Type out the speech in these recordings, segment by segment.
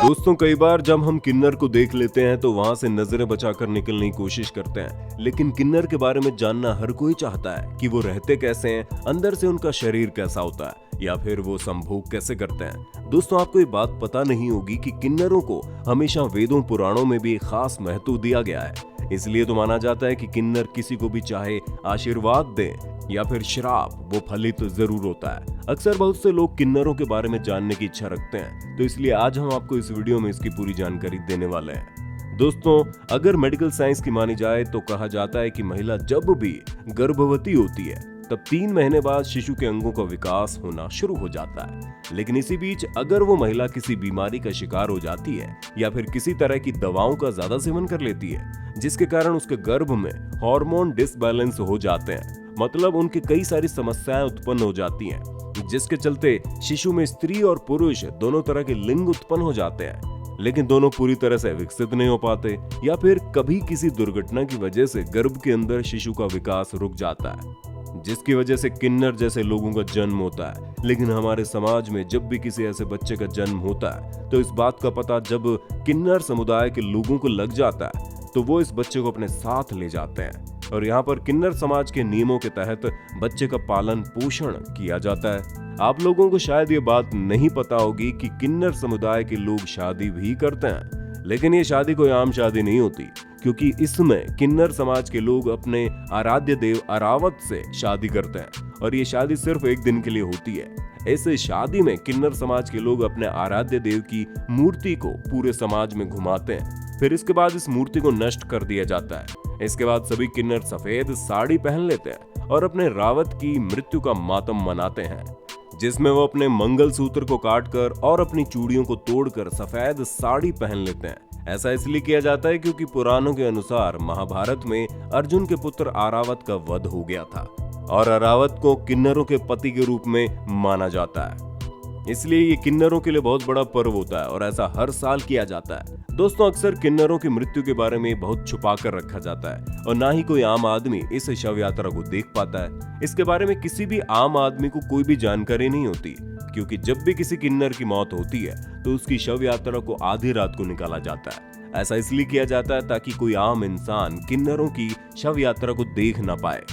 दोस्तों, कई बार जब हम किन्नर को देख लेते हैं तो वहां से नजरें बचाकर निकलने की कोशिश करते हैं, लेकिन किन्नर के बारे में जानना हर कोई चाहता है कि वो रहते कैसे हैं, अंदर से उनका शरीर कैसा होता है, या फिर वो संभोग कैसे करते हैं। दोस्तों, आपको ये बात पता नहीं होगी कि किन्नरों को हमेशा वेदों पुराणों में भी एक खास महत्व दिया गया है। इसलिए तो माना जाता है कि किन्नर किसी को भी चाहे आशीर्वाद दे या फिर श्राप, वो फलित जरूर होता है। अक्सर बहुत से लोग किन्नरों के बारे में जानने की इच्छा रखते हैं, तो इसलिए आज हम आपको इस वीडियो में इसकी पूरी जानकारी देने वाले हैं। दोस्तों, अगर मेडिकल साइंस की मानी जाए तो कहा जाता है कि महिला जब भी गर्भवती होती है तब 3 महीने बाद शिशु के अंगों का विकास होना शुरू हो जाता है। लेकिन इसी बीच अगर वो महिला किसी बीमारी का शिकार हो जाती है या फिर किसी तरह की दवाओं का ज्यादा सेवन कर लेती है, जिसके कारण उसके गर्भ में हार्मोन डिसबैलेंस हो जाते हैं, मतलब उनकी कई सारी समस्याएं उत्पन्न हो जाती हैं, जिसके चलते शिशु में स्त्री और पुरुष दोनों तरह के लिंग उत्पन्न हो जाते हैं, लेकिन दोनों पूरी तरह से विकसित नहीं हो पाते, या फिर कभी किसी दुर्घटना की वजह से गर्भ के अंदर शिशु का विकास रुक जाता है, जिसकी वजह से किन्नर जैसे लोगों का जन्म होता है। लेकिन हमारे समाज में जब भी किसी ऐसे बच्चे का जन्म होता है तो इस बात का पता जब किन्नर समुदाय के लोगों को लग जाता है तो वो इस बच्चे को अपने साथ ले जाते हैं, और यहाँ पर किन्नर समाज के नियमों के तहत बच्चे का पालन पोषण किया जाता है। आप लोगों को शायद ये बात नहीं पता होगी कि किन्नर समुदाय के लोग शादी भी करते हैं, लेकिन ये शादी कोई आम शादी नहीं होती, क्योंकि इसमें किन्नर समाज के लोग अपने आराध्य देव अरावत से शादी करते हैं, और ये शादी सिर्फ एक दिन के लिए होती है। ऐसे शादी में किन्नर समाज के लोग अपने आराध्य देव की मूर्ति को पूरे समाज में घुमाते हैं, फिर इसके बाद इस मूर्ति को नष्ट कर दिया जाता है। इसके बाद सभी किन्नर सफेद साड़ी पहन लेते हैं और अपने रावत की मृत्यु का मातम मनाते हैं, जिसमें वो अपने मंगलसूत्र को काटकर और अपनी चूड़ियों को तोड़कर सफेद साड़ी पहन लेते हैं। ऐसा इसलिए किया जाता है क्योंकि पुराणों के अनुसार महाभारत में अर्जुन के पुत्र आरावत का वध हो गया था, और अरावत को किन्नरों के पति के रूप में माना जाता है। इसलिए ये किन्नरों के लिए बहुत बड़ा पर्व होता है और ऐसा हर साल किया जाता है। दोस्तों, अक्सर किन्नरों की मृत्यु के बारे में बहुत छुपा कर रखा जाता है, और ना ही कोई आम आदमी इस शव यात्रा को देख पाता है। इसके बारे में किसी भी आम आदमी को कोई भी जानकारी नहीं होती, क्योंकि जब भी किसी किन्नर की मौत होती है तो उसकी शव यात्रा को आधी रात को निकाला जाता है। ऐसा इसलिए किया जाता है ताकि कोई आम इंसान किन्नरों की शव यात्रा को देख ना पाए।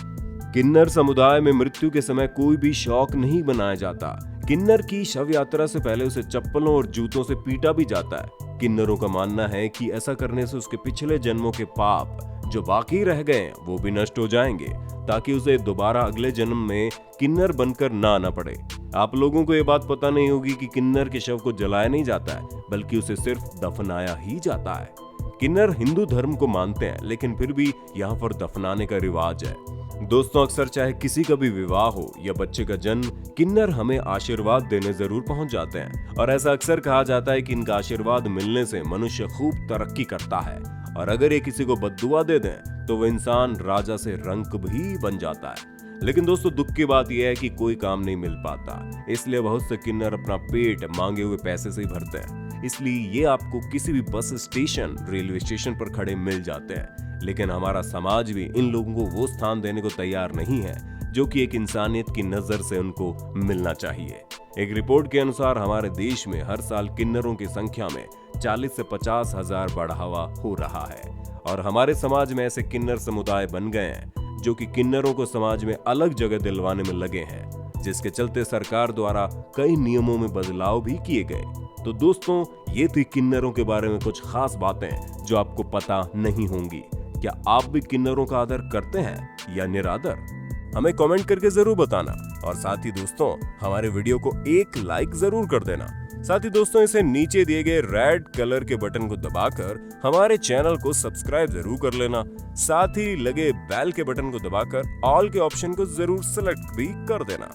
किन्नर समुदाय में मृत्यु के समय कोई भी शौक नहीं बनाया जाता। किन्नर की शव यात्रा से पहले उसे चप्पलों और जूतों से पीटा भी जाता है। किन्नरों का मानना है कि ऐसा करने से उसके पिछले जन्मों के पाप जो बाकी रह गए वो भी नष्ट हो जाएंगे, ताकि उसे दोबारा अगले जन्म में किन्नर बनकर ना आना पड़े। आप लोगों को ये बात पता नहीं होगी कि किन्नर के शव को जलाया नहीं जाता है, बल्कि उसे सिर्फ दफनाया ही जाता है। किन्नर हिंदू धर्म को मानते हैं, लेकिन फिर भी यहाँ पर दफनाने का रिवाज है। दोस्तों, अक्सर चाहे किसी का भी विवाह हो या बच्चे का जन्म, किन्नर हमें आशीर्वाद देने जरूर पहुंच जाते हैं, और ऐसा अक्सर कहा जाता है कि इनका आशीर्वाद मिलने से मनुष्य खूब तरक्की करता है, और अगर ये किसी को बद्दुआ दे दें तो वह इंसान राजा से रंक भी बन जाता है। लेकिन दोस्तों, दुख की बात यह है कि कोई काम नहीं मिल पाता, इसलिए बहुत से किन्नर अपना पेट मांगे हुए पैसे से ही भरते हैं। इसलिए ये आपको किसी भी बस स्टेशन, रेलवे स्टेशन पर खड़े मिल जाते हैं, लेकिन हमारा समाज भी इन लोगों को वो स्थान देने को तैयार नहीं है जो कि एक इंसानियत की नजर से उनको मिलना चाहिए। एक रिपोर्ट के अनुसार हमारे देश में हर साल किन्नरों की संख्या में 40 से 50 हजार बढ़ावा हो रहा है, और हमारे समाज में ऐसे किन्नर समुदाय बन गए हैं जो कि किन्नरों को समाज में अलग जगह दिलवाने में लगे हैं, जिसके चलते सरकार द्वारा कई नियमों में बदलाव भी किए गए। तो दोस्तों, ये थी किन्नरों के बारे में कुछ खास बातें जो आपको पता नहीं होंगी। क्या आप भी किन्नरों का आदर करते हैं या निरादर? हमें कमेंट करके जरूर बताना, और साथ ही दोस्तों, हमारे वीडियो को एक लाइक जरूर कर देना। साथ ही दोस्तों, इसे नीचे दिए गए रेड कलर के बटन को दबाकर हमारे चैनल को सब्सक्राइब जरूर कर लेना। साथ ही लगे बेल के बटन को दबाकर ऑल के ऑप्शन को जरूर सेलेक्ट भी कर देना।